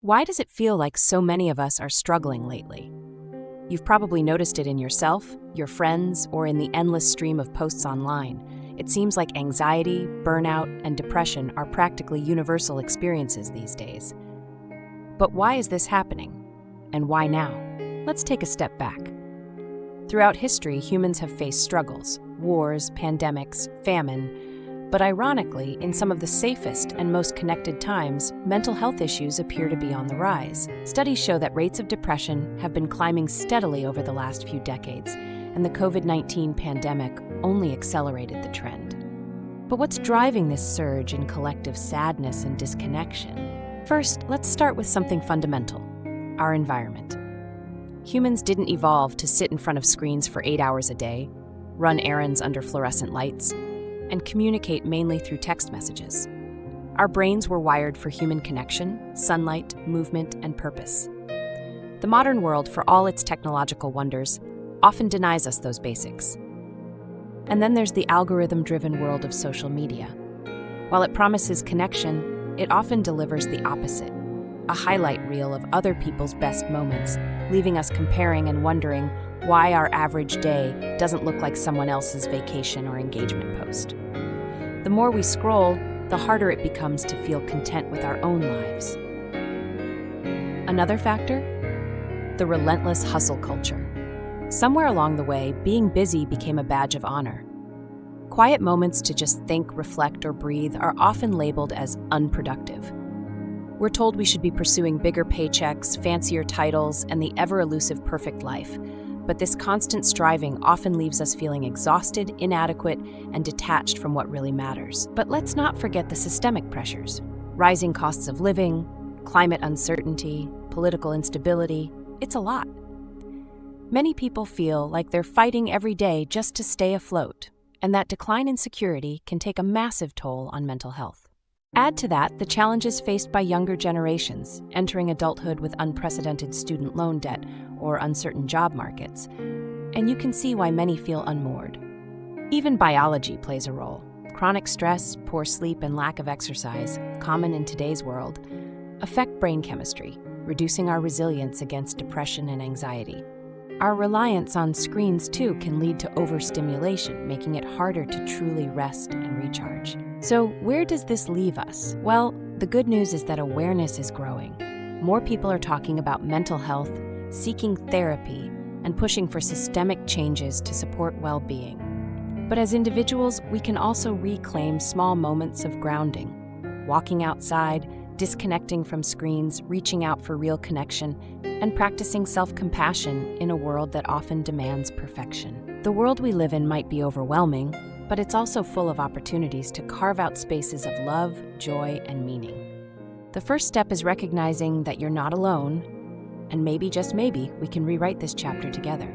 Why does it feel like so many of us are struggling lately? You've probably noticed it in yourself, your friends, or in the endless stream of posts online. It seems like anxiety, burnout, and depression are practically universal experiences these days. But why is this happening? And why now? Let's take a step back. Throughout history, humans have faced struggles, wars, pandemics, famine. But ironically, in some of the safest and most connected times, mental health issues appear to be on the rise. Studies show that rates of depression have been climbing steadily over the last few decades, and the COVID-19 pandemic only accelerated the trend. But what's driving this surge in collective sadness and disconnection? First, let's start with something fundamental: our environment. Humans didn't evolve to sit in front of screens for 8 hours a day, run errands under fluorescent lights, and communicate mainly through text messages. Our brains were wired for human connection, sunlight, movement, and purpose. The modern world, for all its technological wonders, often denies us those basics. And then there's the algorithm-driven world of social media. While it promises connection, it often delivers the opposite: a highlight reel of other people's best moments, leaving us comparing and wondering why our average day doesn't look like someone else's vacation or engagement post. The more we scroll, the harder it becomes to feel content with our own lives. Another factor? The relentless hustle culture. Somewhere along the way, being busy became a badge of honor. Quiet moments to just think, reflect, or breathe are often labeled as unproductive. We're told we should be pursuing bigger paychecks, fancier titles, and the ever-elusive perfect life. But this constant striving often leaves us feeling exhausted, inadequate, and detached from what really matters. But let's not forget the systemic pressures: rising costs of living, climate uncertainty, political instability. It's a lot. Many people feel like they're fighting every day just to stay afloat, and that decline in security can take a massive toll on mental health. Add to that the challenges faced by younger generations, entering adulthood with unprecedented student loan debt or uncertain job markets, and you can see why many feel unmoored. Even biology plays a role. Chronic stress, poor sleep, and lack of exercise, common in today's world, affect brain chemistry, reducing our resilience against depression and anxiety. Our reliance on screens, too, can lead to overstimulation, making it harder to truly rest and recharge. So, where does this leave us? Well, the good news is that awareness is growing. More people are talking about mental health, seeking therapy, and pushing for systemic changes to support well-being. But as individuals, we can also reclaim small moments of grounding: walking outside, disconnecting from screens, reaching out for real connection, and practicing self-compassion in a world that often demands perfection. The world we live in might be overwhelming, but it's also full of opportunities to carve out spaces of love, joy, and meaning. The first step is recognizing that you're not alone, and maybe, just maybe, we can rewrite this chapter together.